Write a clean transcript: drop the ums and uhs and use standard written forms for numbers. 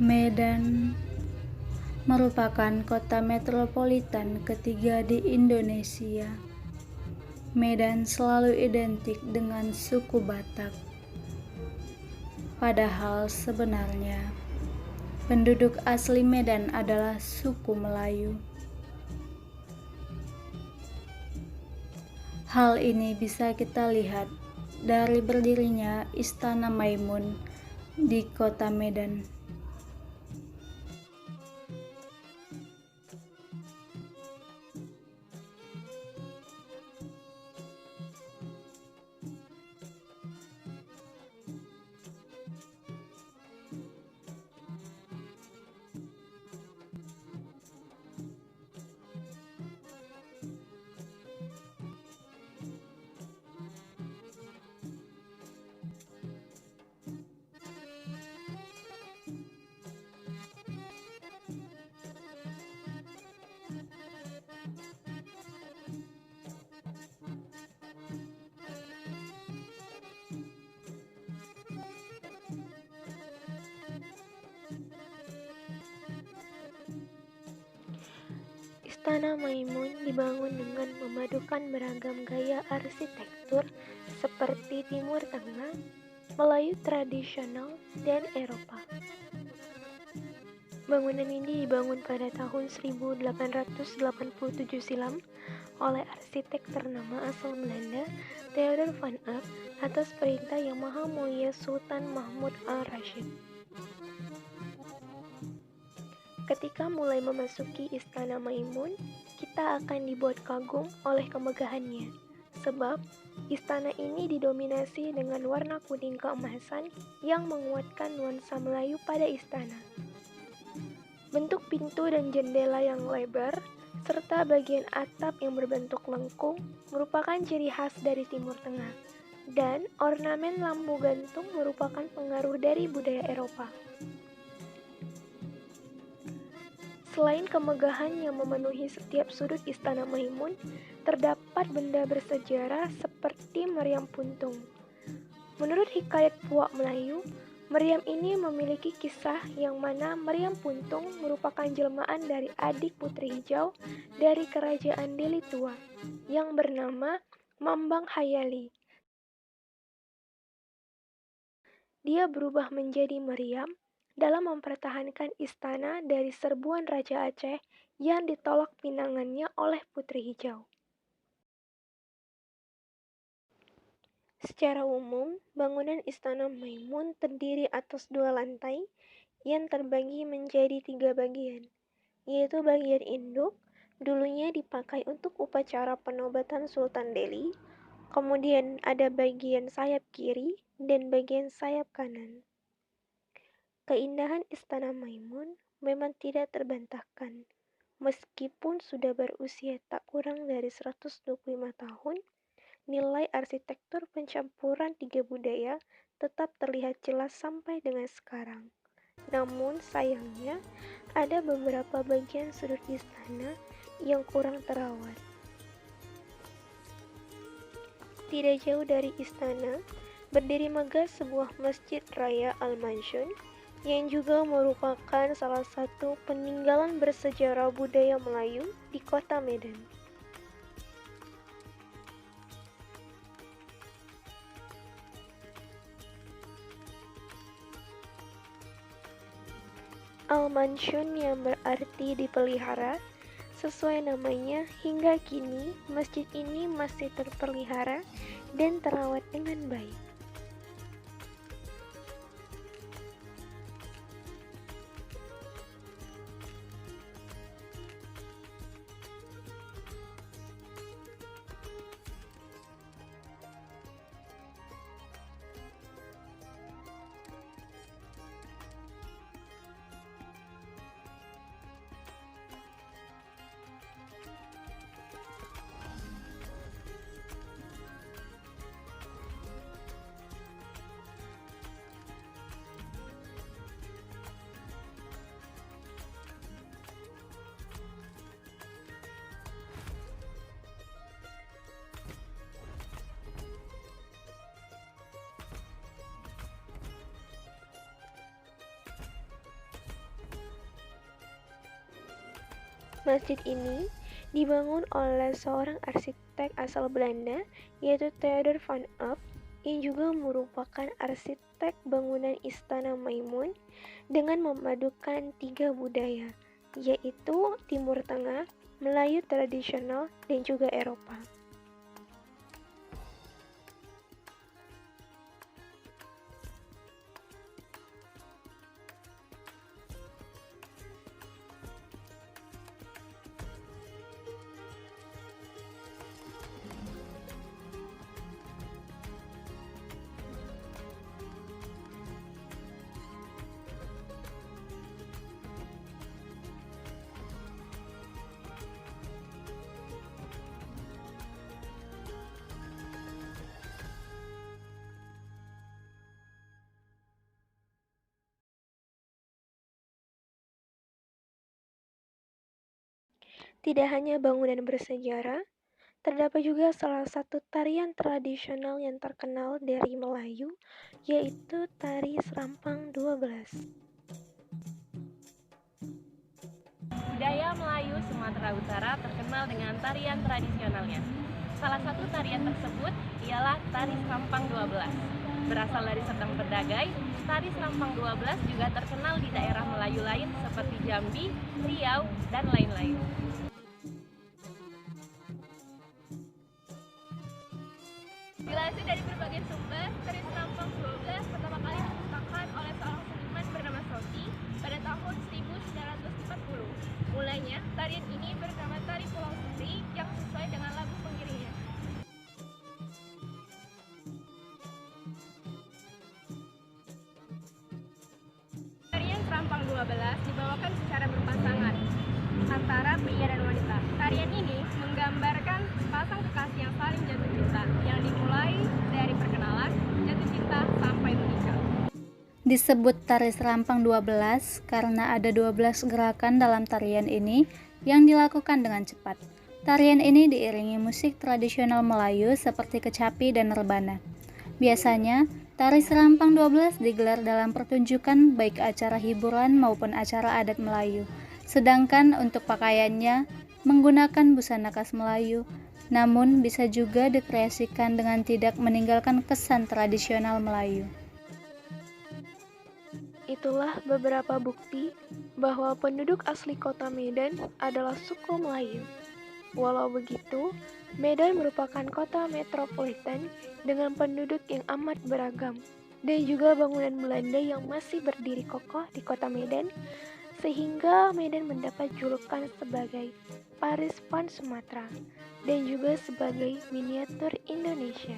Medan merupakan kota metropolitan ketiga di Indonesia. Medan selalu identik dengan suku Batak. Padahal sebenarnya penduduk asli Medan adalah suku Melayu. Hal ini bisa kita lihat dari berdirinya Istana Maimun di kota Medan. Istana Maimun dibangun dengan memadukan beragam gaya arsitektur seperti Timur Tengah, Melayu tradisional, dan Eropa. Bangunan ini dibangun pada tahun 1887 silam oleh arsitek ternama asal Belanda, Theodor van Eck, atas perintah Yang Maha Mulia Sultan Mahmud al-Rashid. Ketika mulai memasuki Istana Maimun, kita akan dibuat kagum oleh kemegahannya, sebab istana ini didominasi dengan warna kuning keemasan yang menguatkan nuansa Melayu pada istana. Bentuk pintu dan jendela yang lebar, serta bagian atap yang berbentuk lengkung merupakan ciri khas dari Timur Tengah, dan ornamen lampu gantung merupakan pengaruh dari budaya Eropa. Selain kemegahan yang memenuhi setiap sudut Istana Maimun, terdapat benda bersejarah seperti meriam puntung. Menurut hikayat Puak Melayu, meriam ini memiliki kisah yang mana meriam puntung merupakan jelmaan dari adik Putri Hijau dari Kerajaan Deli Tua, yang bernama Mambang Hayali. Dia berubah menjadi meriam dalam mempertahankan istana dari serbuan Raja Aceh yang ditolak pinangannya oleh Putri Hijau. Secara umum, bangunan Istana Maimun terdiri atas 2 lantai yang terbagi menjadi 3 bagian, yaitu bagian induk, dulunya dipakai untuk upacara penobatan Sultan Delhi, kemudian ada bagian sayap kiri dan bagian sayap kanan. Keindahan Istana Maimun memang tidak terbantahkan. Meskipun sudah berusia tak kurang dari 125 tahun, nilai arsitektur pencampuran 3 budaya tetap terlihat jelas sampai dengan sekarang. Namun sayangnya, ada beberapa bagian sudut istana yang kurang terawat. Tidak jauh dari istana, berdiri megah sebuah Masjid Raya Al-Mansyun, yang juga merupakan salah satu peninggalan bersejarah budaya Melayu di kota Medan. Al-Mansyun yang berarti dipelihara, sesuai namanya, hingga kini masjid ini masih terpelihara dan terawat dengan baik. Masjid ini dibangun oleh seorang arsitek asal Belanda, yaitu Theodor van Eff, yang juga merupakan arsitek bangunan Istana Maimun dengan memadukan 3 budaya, yaitu Timur Tengah, Melayu tradisional, dan juga Eropa. Tidak hanya bangunan bersejarah, terdapat juga salah satu tarian tradisional yang terkenal dari Melayu, yaitu tari Serampang 12. Budaya Melayu Sumatera Utara terkenal dengan tarian tradisionalnya. Salah satu tarian tersebut ialah tari Serampang 12. Berasal dari Serdang Berdagai, tari Serampang 12 juga terkenal di daerah Melayu lain seperti Jambi, Riau, dan lain-lain. Dilansir dari berbagai sumber, tari Serampang 12 pertama kali diciptakan oleh seorang seniman bernama Soti pada tahun 1940. Mulanya, tarian ini bernama Tari Pulau Seri yang sesuai dengan lagu pengiringnya. Tarian Serampang 12 dibawakan secara berpasangan antara pria dan wanita. Tarian ini menggambarkan pasang kekasih yang saling jatuh cinta, yang dimulai dari perkenalan, jatuh cinta, sampai menikah. Disebut tari Serampang 12 karena ada 12 gerakan dalam tarian ini yang dilakukan dengan cepat. Tarian ini diiringi musik tradisional Melayu seperti kecapi dan rebana. Biasanya, tari Serampang 12 digelar dalam pertunjukan baik acara hiburan maupun acara adat Melayu. Sedangkan untuk pakaiannya menggunakan busana khas Melayu, namun bisa juga dikreasikan dengan tidak meninggalkan kesan tradisional Melayu. Itulah beberapa bukti bahwa penduduk asli kota Medan adalah suku Melayu. Walau begitu, Medan merupakan kota metropolitan dengan penduduk yang amat beragam dan juga bangunan Belanda yang masih berdiri kokoh di kota Medan, sehingga Medan mendapat julukan sebagai Paris van Sumatera dan juga sebagai miniatur Indonesia.